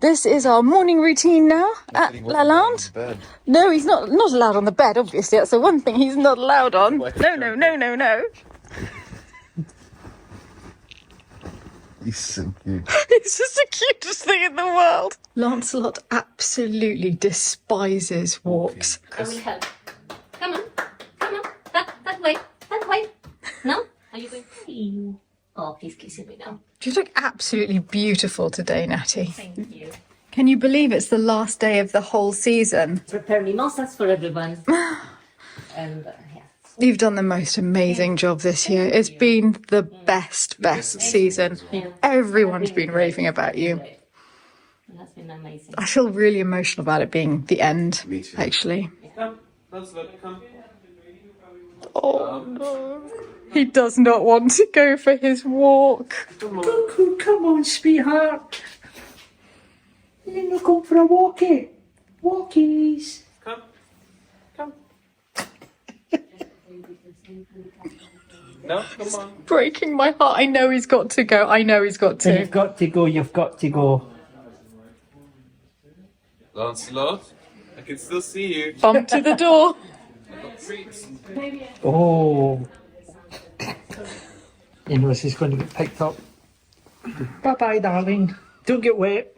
This is our morning routine now at Lalande. No, he's not allowed on the bed, obviously. That's the one thing he's not allowed on. No. He's so cute. He's just the cutest thing in the world. Lancelot absolutely despises walks. I will help. Come on. That way. No? Are you going? Oh, he's kissing me now. You look absolutely beautiful today, Natty. Thank you. Can you believe it's the last day of the whole season? Prepare mimosas for everyone. And yeah. You've done the most amazing job this year. It's been the best season. Everyone's been raving about you. That's been amazing. I feel really emotional about it being the end, actually. Oh no. He does not want to go for his walk. Come on, sweetheart. You're not going for a walkie. Walkies. Come. No, come on. Breaking my heart. I know he's got to go. You've got to go. Lancelot, I can still see you. Bump to the door. I've got treats. Oh. You know this is going to get picked up. Bye-bye, darling. Don't get wet.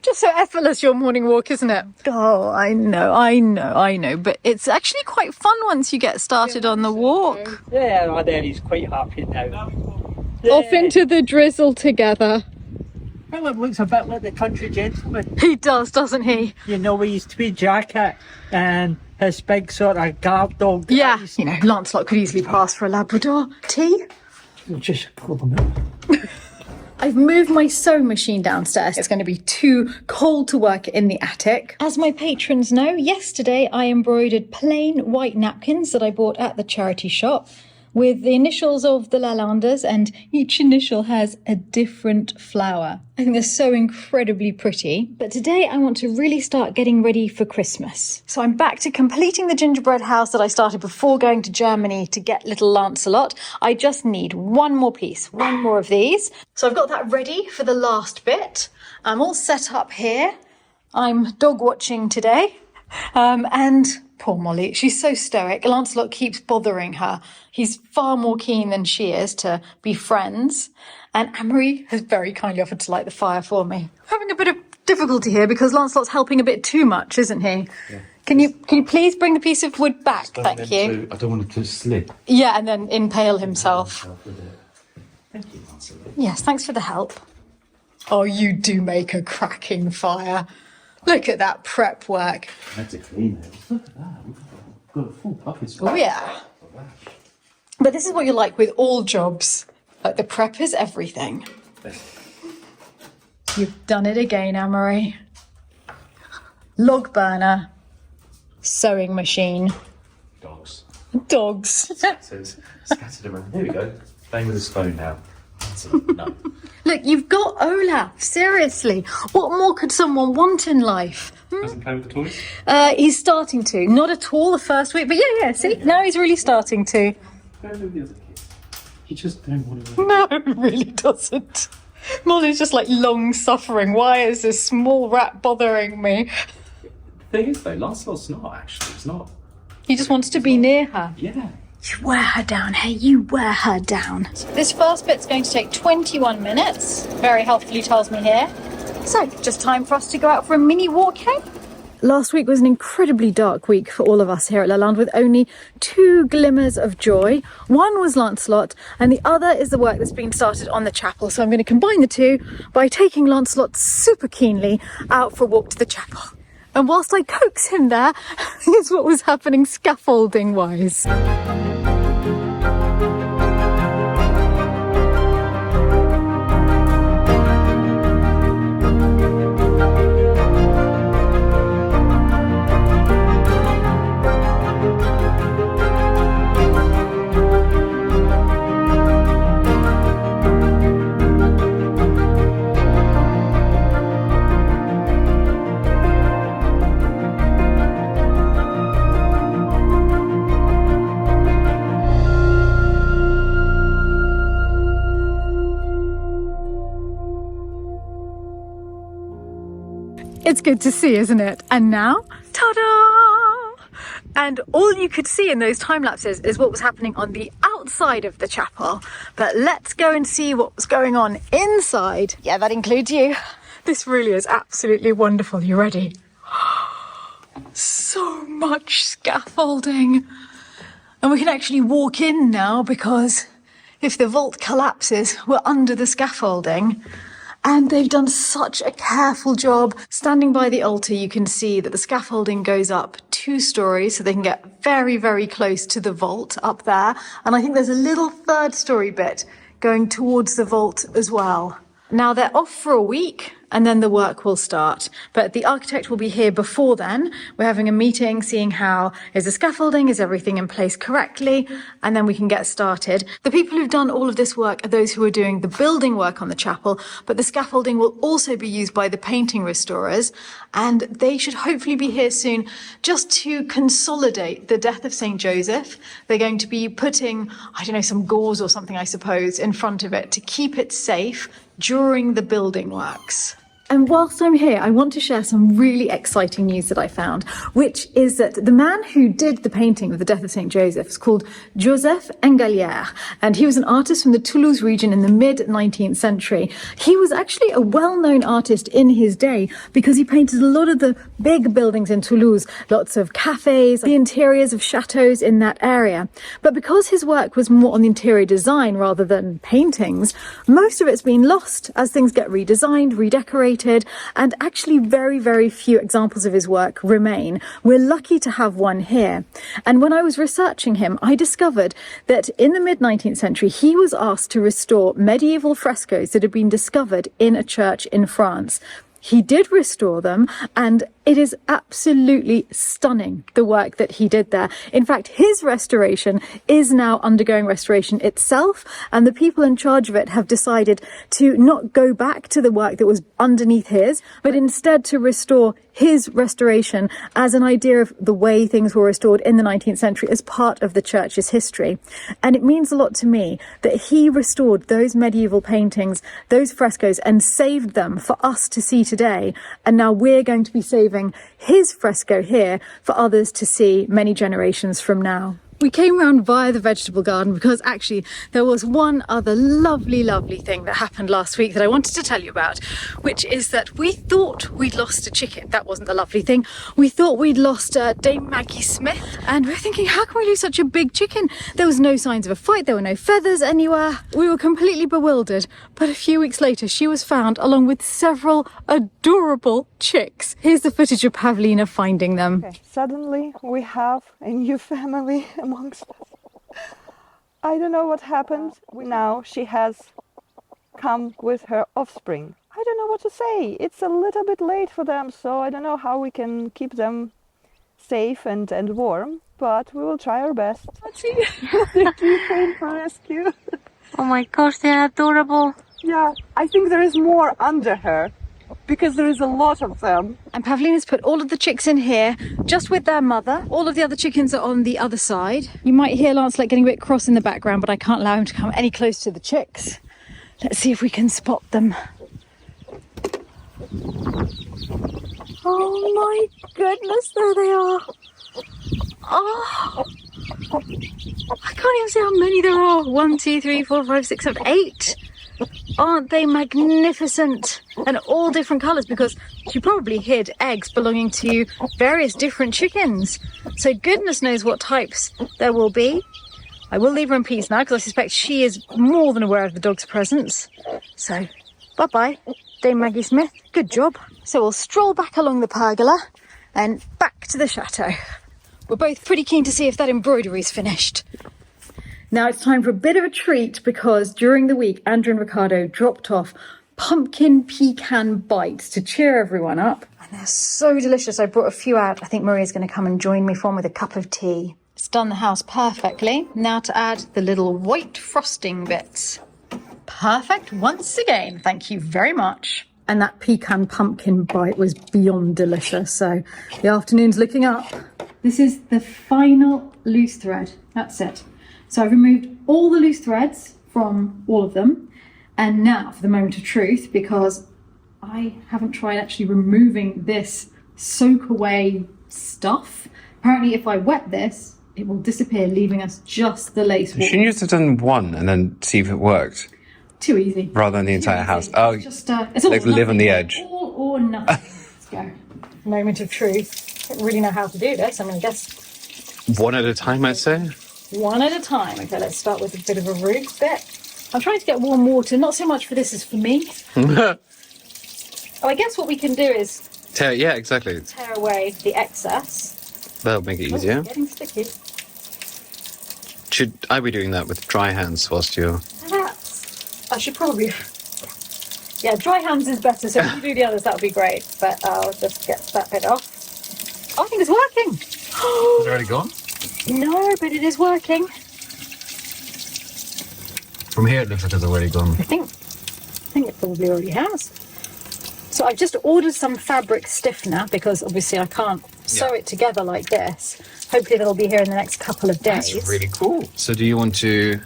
Just so effortless, your morning walk, isn't it? Oh, I know. But it's actually quite fun once you get started on the walk. Yeah, my daddy's quite happy now. Off into the drizzle together. Well, it looks a bit like the country gentleman. He does, doesn't he? You know, with his tweed jacket and his big sort of guard dog. Yeah. eyes. You know, Lancelot could easily pass for a Labrador. Tea? We'll just pull them out. I've moved my sewing machine downstairs. It's going to be too cold to work in the attic. As my patrons know, yesterday I embroidered plain white napkins that I bought at the charity shop with the initials of the Lalanders, and each initial has a different flower. I think they're so incredibly pretty. But today I want to really start getting ready for Christmas. So I'm back to completing the gingerbread house that I started before going to Germany to get little Lancelot. I just need one more piece, one more of these. So I've got that ready for the last bit. I'm all set up here. I'm dog watching today. And poor Molly, she's so stoic. Lancelot keeps bothering her. He's far more keen than she is to be friends. And Anne-Marie has very kindly offered to light the fire for me. Having a bit of difficulty here because Lancelot's helping a bit too much, isn't he? Yeah. Can you please bring the piece of wood back? Thank you. I don't want it to slip. Yeah, and then impale himself. Thank you, Lancelot. Yes, thanks for the help. Oh, you do make a cracking fire. Look at that prep work. I had to clean it. Look at that. We've got a full bucket. Oh, yeah. But this is what you're like with all jobs. Like, the prep is everything. You've done it again, Anne-Marie. Log burner. Sewing machine. Dogs. So it's scattered around. There we go. Playing with his phone now. No. Look, you've got Olaf. Seriously. What more could someone want in life? Doesn't play with the toys? He's starting to. Not at all the first week, but yeah. See, now he's really starting to. Go with the other kids. You just don't want to. No, it really doesn't. Molly's just like long suffering. Why is this small rat bothering me? The thing is, though, Lancelot's not actually. It's not. He just wants to be near her. Yeah. You wear her down, hey, you wear her down. This first bit's going to take 21 minutes. Very helpfully tells me here. So, just time for us to go out for a mini walk, hey? Last week was an incredibly dark week for all of us here at Lalande with only 2 glimmers of joy. One was Lancelot and the other is the work that's been started on the chapel. So I'm going to combine the two by taking Lancelot super keenly out for a walk to the chapel. And whilst I coax him there, here's what was happening scaffolding-wise. It's good to see, isn't it? And now, ta-da! And all you could see in those time lapses is what was happening on the outside of the chapel. But let's go and see what was going on inside. Yeah, that includes you. This really is absolutely wonderful. You ready? So much scaffolding. And we can actually walk in now because if the vault collapses, we're under the scaffolding. And they've done such a careful job. Standing by the altar, you can see that the scaffolding goes up 2 stories, so they can get very, very close to the vault up there. And I think there's a little 3rd story bit going towards the vault as well. Now they're off for a week and then the work will start. But the architect will be here before then. We're having a meeting, seeing how is the scaffolding, is everything in place correctly, and then we can get started. The people who've done all of this work are those who are doing the building work on the chapel, but the scaffolding will also be used by the painting restorers, and they should hopefully be here soon just to consolidate the death of St. Joseph. They're going to be putting, I don't know, some gauze or something, I suppose, in front of it to keep it safe during the building works. And whilst I'm here, I want to share some really exciting news that I found, which is that the man who did the painting of the death of St. Joseph is called Joseph Engalier, and he was an artist from the Toulouse region in the mid-19th century. He was actually a well-known artist in his day because he painted a lot of the big buildings in Toulouse, lots of cafes, the interiors of chateaux in that area. But because his work was more on the interior design rather than paintings, most of it's been lost as things get redesigned, redecorated, and actually very, very few examples of his work remain. We're lucky to have one here. And when I was researching him, I discovered that in the mid-19th century, he was asked to restore medieval frescoes that had been discovered in a church in France. He did restore them, and it is absolutely stunning, the work that he did there. In fact, his restoration is now undergoing restoration itself, and the people in charge of it have decided to not go back to the work that was underneath his, but instead to restore his restoration as an idea of the way things were restored in the 19th century as part of the church's history. And it means a lot to me that he restored those medieval paintings, those frescoes, and saved them for us to see today. And now we're going to be saving his fresco here for others to see many generations from now. We came round via the vegetable garden because actually there was one other lovely, lovely thing that happened last week that I wanted to tell you about, which is that we thought we'd lost a chicken. That wasn't the lovely thing. We thought we'd lost Dame Maggie Smith, and we're thinking, how can we lose such a big chicken? There was no signs of a fight, there were no feathers anywhere. We were completely bewildered, but a few weeks later she was found along with several adorable chicks. Here's the footage of Pavlina finding them. Okay. Suddenly we have a new family amongst us. I don't know what happened. Now she has come with her offspring. I don't know what to say. It's a little bit late for them, so I don't know how we can keep them safe and warm, but we will try our best. Thank you for rescue. Oh my gosh, they're adorable. Yeah, I think there is more under her, because there is a lot of them. And Pavlina's put all of the chicks in here, just with their mother. All of the other chickens are on the other side. You might hear Lancelot getting a bit cross in the background, but I can't allow him to come any close to the chicks. Let's see if we can spot them. Oh my goodness, there they are. Oh, I can't even see how many there are. 1, 2, 3, 4, 5, 6, 7, 8. Aren't they magnificent? And all different colours, because she probably hid eggs belonging to various different chickens. So goodness knows what types there will be. I will leave her in peace now because I suspect she is more than aware of the dog's presence. So bye-bye, Dame Maggie Smith. Good job. So we'll stroll back along the pergola and back to the chateau. We're both pretty keen to see if that embroidery's finished. Now it's time for a bit of a treat because during the week, Andrew and Ricardo dropped off pumpkin pecan bites to cheer everyone up. And they're so delicious. I brought a few out. I think Maria's going to come and join me for them with a cup of tea. It's done the house perfectly. Now to add the little white frosting bits. Perfect once again. Thank you very much. And that pecan pumpkin bite was beyond delicious. So the afternoon's looking up. This is the final loose thread. That's it. So I've removed all the loose threads from all of them. And now for the moment of truth, because I haven't tried actually removing this soak away stuff. Apparently if I wet this, it will disappear, leaving us just the lace wall. Shouldn't you just have done one and then see if it worked? Too easy. Rather than the entire easy. house. Oh, Just, it's all like or live on nothing. the edge. All or nothing. Let's go. Moment of truth. I don't really know how to do this. I'm going to guess One at a time, I'd say. one at a time. Okay, let's start with a bit of a root bit. I'm trying to get warm water, not so much for this as for me. Oh, I guess what we can do is Yeah, exactly. tear away the excess. That'll make it Oh, easier. it's getting sticky. Should I be doing that with dry hands whilst you're... Perhaps. I should probably... Yeah, dry hands is better, so if you do the others, that would be great. But I'll just get that bit off. Oh, I think it's working. Is it already gone? No, but it is working. From here it looks like it's already gone. I think it probably already has. So I've just ordered some fabric stiffener because obviously I can't sew it together like this. Hopefully that'll be here in the next couple of days. That's really cool. So do you want to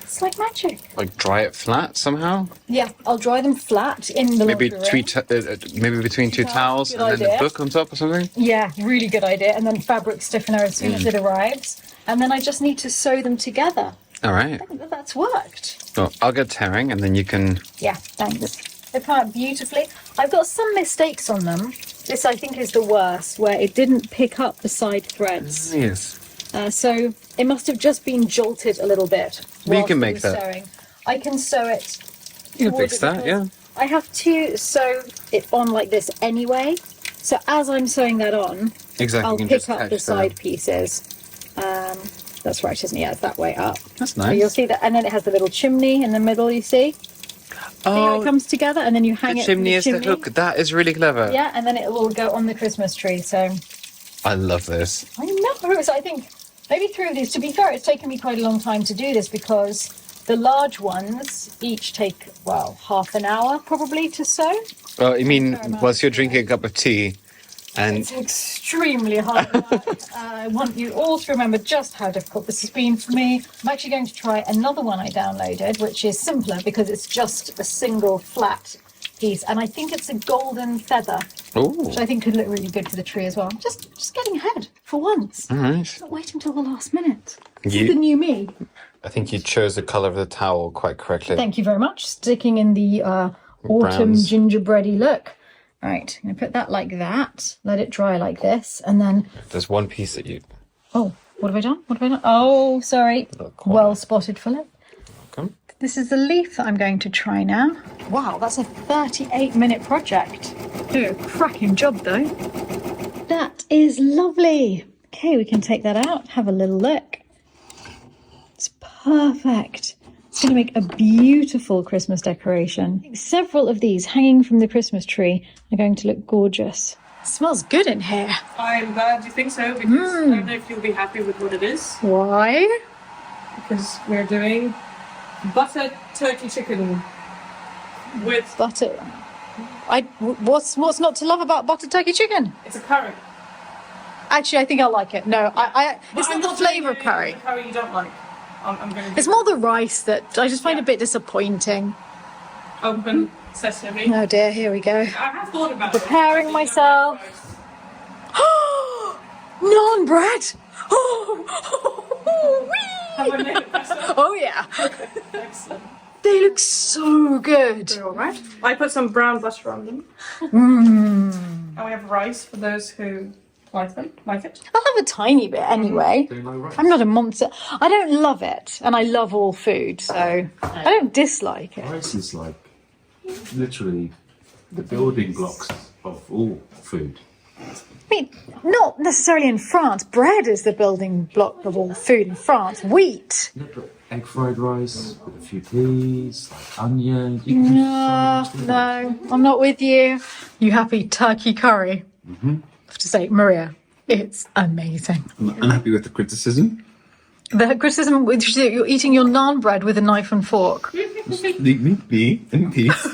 It's like magic. like dry it flat somehow? Yeah, I'll dry them flat in the Maybe laundry room. maybe between two towels good and then idea. the book on top or something? Yeah, really good idea. And then fabric stiffener as soon as it arrives. And then I just need to sew them together. All right. I think that's worked. Well, I'll get tearing and then you can... Yeah, thanks. They've come out beautifully. I've got some mistakes on them. This, I think, is the worst, where it didn't pick up the side threads. Yes. So it must have just been jolted a little bit. But you whilst can it make was that. Sewing. I can sew it. You can towards fix it that, yeah. because I have to sew it on like this anyway. So as I'm sewing that on, Exactly. I'll you can pick just up the catch side pieces. That's right, isn't it? Yeah, it's that way up. That's So you'll nice. see that, and then it has the little chimney in the middle. You see? See how it comes together, and then you hang the it. from chimney is the hook. That is really clever. Yeah, and then it will go on the Christmas tree. So I love this. I know. So I think maybe 3 of these. To be fair, it's taken me quite a long time to do this because the large ones each take half an hour probably to sew. Well, I mean, Fair amount. whilst you're drinking a cup of tea and It's extremely hard work. I want you all to remember just how difficult this has been for me. I'm actually going to try another one I downloaded, which is simpler because it's just a single flat piece, and I think it's a golden feather, which I think could look really good for the tree as well. Just getting ahead for once. all right. Not wait until the last minute. This You- is the new me. I think you chose the colour of the towel quite correctly. Thank you very much. Sticking in the autumn Browns. gingerbready look. Right, I'm going to put that like that, let it dry like this, and then... There's one piece that you... Oh, what have I done? What have I done? Oh, sorry. Well spotted, Philip. Welcome. This is the leaf that I'm going to try now. Wow, that's a 38-minute project. Do a cracking job, though. That is lovely. Okay, we can take that out, have a little look. It's perfect. It's going to make a beautiful Christmas decoration. Several of these hanging from the Christmas tree are going to look gorgeous. It smells good in here. I'm glad you think so because I don't know if you'll be happy with what it is. Why? Because we're doing butter turkey chicken with Butter. What's not to love about butter turkey chicken? it's a curry. Actually, I think I like it. No, it's I'm not the doing flavour of any curry. curry you don't like. I'm going to It's more the rice that I just find a bit disappointing. open sesame. Oh dear, here we go. I have thought about Preparing it. myself. Naan bread. Oh, Have I made it better? oh yeah. Excellent. They look so good. All right. I put some brown butter on them. And we have rice for those who like them. Like it. I'll have a tiny bit anyway. I'm not a monster. I don't love it, and I love all food, so I don't dislike it. Rice is like literally the building blocks of all food. I mean, not necessarily in France. Bread is the building block of all food in France. Wheat. Yeah, but egg fried rice with a few peas, like onion. You can do so much with it. No, I'm not with you. You happy turkey curry? I have to say, Maria, it's amazing. I'm unhappy with the criticism. The criticism with you're eating your naan bread with a knife and fork. Leave me be in peace.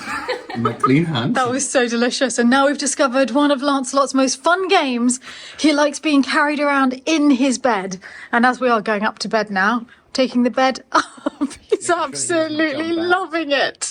In my clean hands. That was so delicious. And now we've discovered one of Lancelot's most fun games. He likes being carried around in his bed. And as we are going up to bed now, taking the bed up, he's absolutely loving it.